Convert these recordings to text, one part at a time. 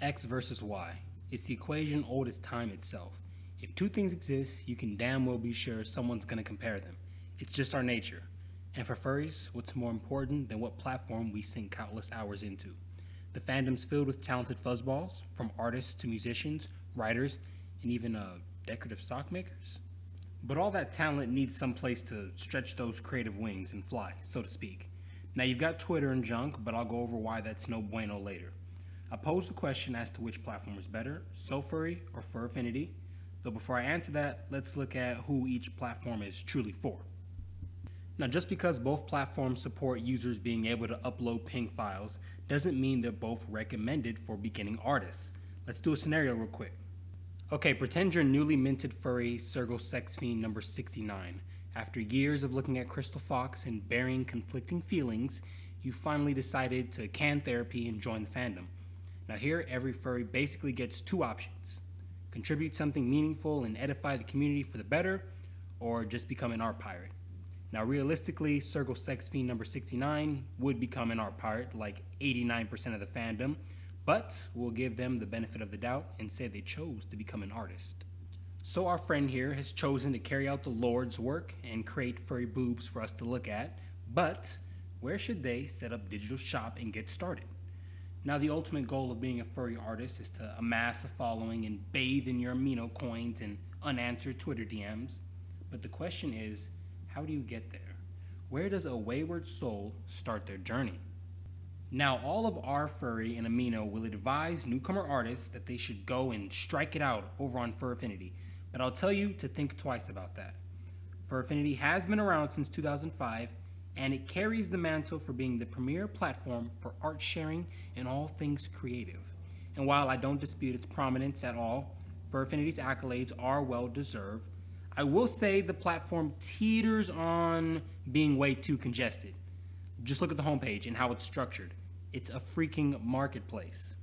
X versus Y. It's the equation old as time itself. If two things exist, you can damn well be sure someone's gonna compare them. It's just our nature. And for furries, what's more important than what platform we sink countless hours into? The fandom's filled with talented fuzzballs, from artists to musicians, writers, and even decorative sock makers. But all that talent needs some place to stretch those creative wings and fly, so to speak. Now you've got Twitter and junk, but I'll go over why that's no bueno later. I posed the question as to which platform is better, Sofurry or Furaffinity. Though before I answer that, let's look at who each platform is truly for. Now, just because both platforms support users being able to upload ping files doesn't mean they're both recommended for beginning artists. Let's do a scenario real quick. Okay, pretend you're newly minted furry Sergo Sex Fiend number 69. After years of looking at Crystal Fox and bearing conflicting feelings, you finally decided to can therapy and join the fandom. Now here, every furry basically gets two options. Contribute something meaningful and edify the community for the better, or just become an art pirate. Now realistically, Sergo Sex Fiend number 69 would become an art pirate like 89% of the fandom, but we'll give them the benefit of the doubt and say they chose to become an artist. So our friend here has chosen to carry out the Lord's work and create furry boobs for us to look at, but where should they set up digital shop and get started? Now the ultimate goal of being a furry artist is to amass a following and bathe in your amino coins and unanswered Twitter DMs. But the question is, how do you get there? Where does a wayward soul start their journey? Now all of our furry and amino will advise newcomer artists that they should go and strike it out over on Furaffinity, but I'll tell you to think twice about that. Furaffinity has been around since 2005, and it carries the mantle for being the premier platform for art sharing and all things creative. And while I don't dispute its prominence at all, Furaffinity's accolades are well deserved. I will say the platform teeters on being way too congested. Just look at the homepage and how it's structured. It's a freaking marketplace.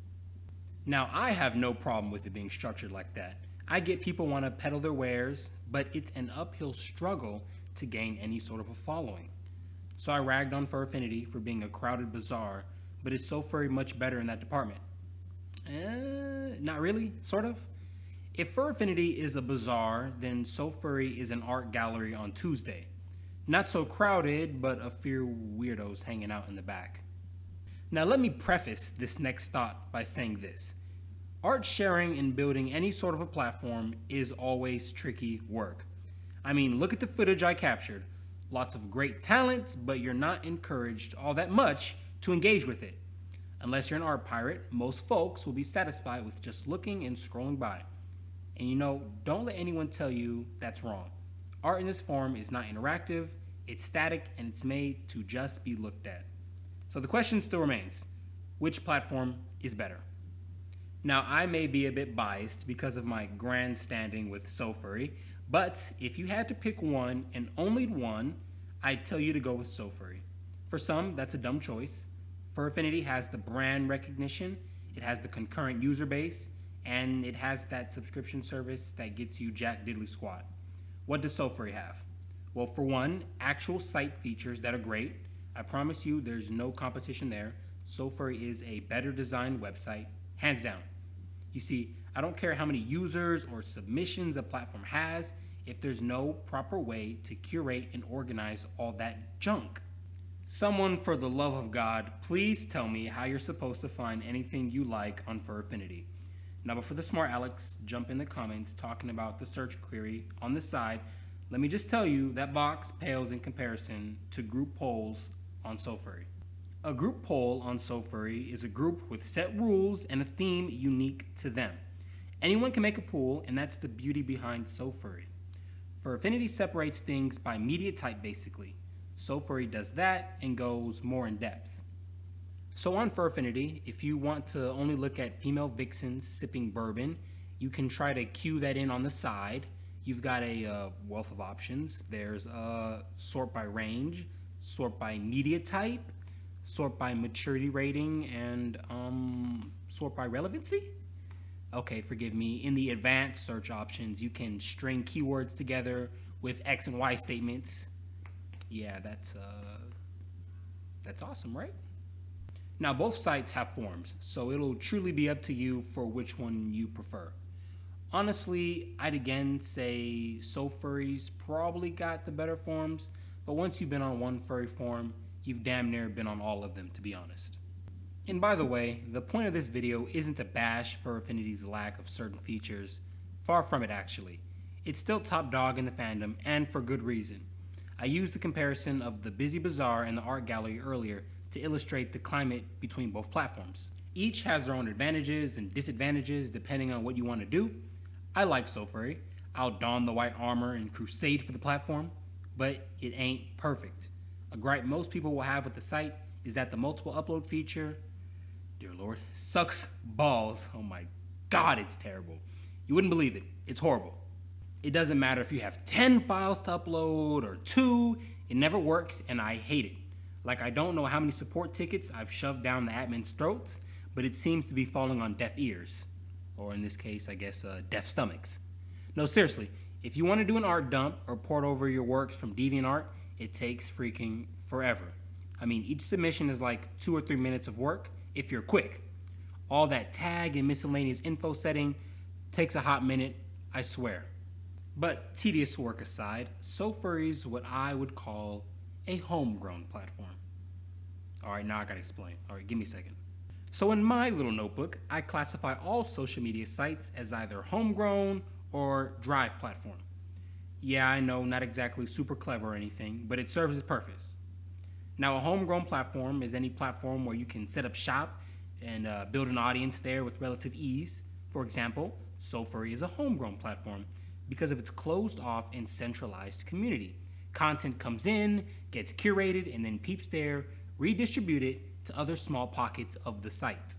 Now, I have no problem with it being structured like that. I get people want to peddle their wares, but it's an uphill struggle to gain any sort of a following. So I ragged on Furaffinity for being a crowded bazaar, but is Sofurry much better in that department? Not really, sort of. If Furaffinity is a bazaar, then Sofurry is an art gallery on Tuesday. Not so crowded, but a few weirdos hanging out in the back. Now let me preface this next thought by saying this. Art sharing and building any sort of a platform is always tricky work. I mean, look at the footage I captured. Lots of great talent, but you're not encouraged all that much to engage with it. Unless you're an art pirate, most folks will be satisfied with just looking and scrolling by. And you know, don't let anyone tell you that's wrong. Art in this form is not interactive, it's static, and it's made to just be looked at. So the question still remains, which platform is better? Now, I may be a bit biased because of my grandstanding with Sofurry, but if you had to pick one and only one, I'd tell you to go with Sofurry. For some, that's a dumb choice. Furaffinity has the brand recognition, it has the concurrent user base, and it has that subscription service that gets you jack diddly squat. What does Sofurry have? Well, for one, actual site features that are great. I promise you there's no competition there. Sofurry is a better designed website, hands down. You see, I don't care how many users or submissions a platform has if there's no proper way to curate and organize all that junk. Someone, for the love of God, please tell me how you're supposed to find anything you like on Furaffinity. Now, before the smart Alex jump in the comments talking about the search query on the side, let me just tell you that box pales in comparison to group polls on Sofurry. A group poll on Sofurry is a group with set rules and a theme unique to them. Anyone can make a pool, and that's the beauty behind Sofurry. Furaffinity separates things by media type basically. Sofurry does that and goes more in depth. So on Furaffinity, if you want to only look at female vixens sipping bourbon, you can try to cue that in on the side. You've got a wealth of options. There's sort by range, sort by media type, sort by maturity rating, and sort by relevancy? Okay, forgive me. In the advanced search options, you can string keywords together with X and Y statements. Yeah, that's awesome, right? Now, both sites have forums, so it'll truly be up to you for which one you prefer. Honestly, I'd again say Sofurry's probably got the better forums, but once you've been on one furry forum, you've damn near been on all of them, to be honest. And by the way, the point of this video isn't to bash Furaffinity's lack of certain features. Far from it, actually. It's still top dog in the fandom, and for good reason. I used the comparison of the busy bazaar and the art gallery earlier to illustrate the climate between both platforms. Each has their own advantages and disadvantages depending on what you want to do. I like Sofurry. I'll don the white armor and crusade for the platform, but it ain't perfect. A gripe most people will have with the site is that the multiple upload feature, dear Lord, sucks balls. Oh my God, it's terrible. You wouldn't believe it. It's horrible. It doesn't matter if you have 10 files to upload or 2, it never works and I hate it. Like, I don't know how many support tickets I've shoved down the admin's throats, but it seems to be falling on deaf ears. Or in this case, I guess, deaf stomachs. No, seriously, if you want to do an art dump or port over your works from DeviantArt, it takes freaking forever. I mean, each submission is like 2 or 3 minutes of work if you're quick. All that tag and miscellaneous info setting takes a hot minute, I swear. But tedious work aside, Sofurry's what I would call a homegrown platform. Alright, now I gotta explain. Alright, give me a second. So in my little notebook, I classify all social media sites as either homegrown or drive platform. Yeah, I know, not exactly super clever or anything, but it serves its purpose. Now, a homegrown platform is any platform where you can set up shop and build an audience there with relative ease. For example, Sofurry is a homegrown platform because of its closed off and centralized community. Content comes in, gets curated, and then peeps there, redistributed to other small pockets of the site.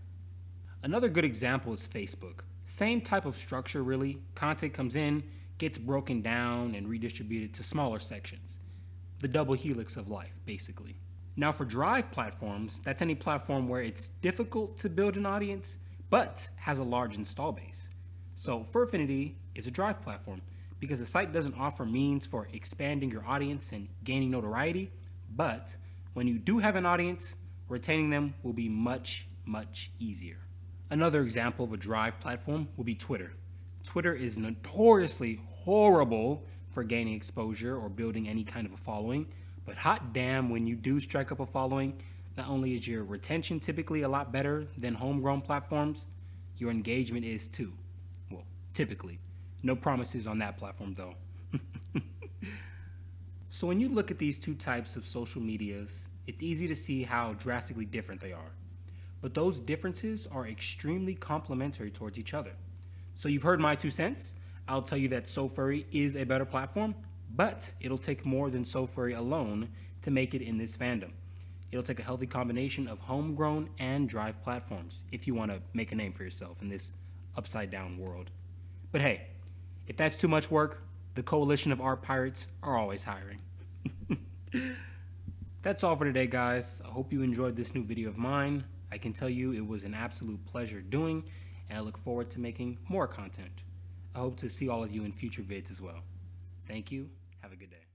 Another good example is Facebook. Same type of structure really. Content comes in, gets broken down, and redistributed to smaller sections. The double helix of life, basically. Now for drive platforms, that's any platform where it's difficult to build an audience, but has a large install base. So Furaffinity is a drive platform because the site doesn't offer means for expanding your audience and gaining notoriety, but when you do have an audience, retaining them will be much, much easier. Another example of a drive platform will be Twitter. Twitter is notoriously horrible for gaining exposure or building any kind of a following, but hot damn, when you do strike up a following, not only is your retention typically a lot better than homegrown platforms, your engagement is too. Well, typically. No promises on that platform though. So when you look at these two types of social medias, it's easy to see how drastically different they are. But those differences are extremely complementary towards each other. So you've heard my 2 cents. I'll tell you that Sofurry is a better platform, but it'll take more than Sofurry alone to make it in this fandom. It'll take a healthy combination of homegrown and drive platforms if you want to make a name for yourself in this upside down world. But hey, if that's too much work, the coalition of art pirates are always hiring. That's all for today, guys. I hope you enjoyed this new video of mine. I can tell you it was an absolute pleasure doing, and I look forward to making more content. I hope to see all of you in future vids as well. Thank you. Have a good day.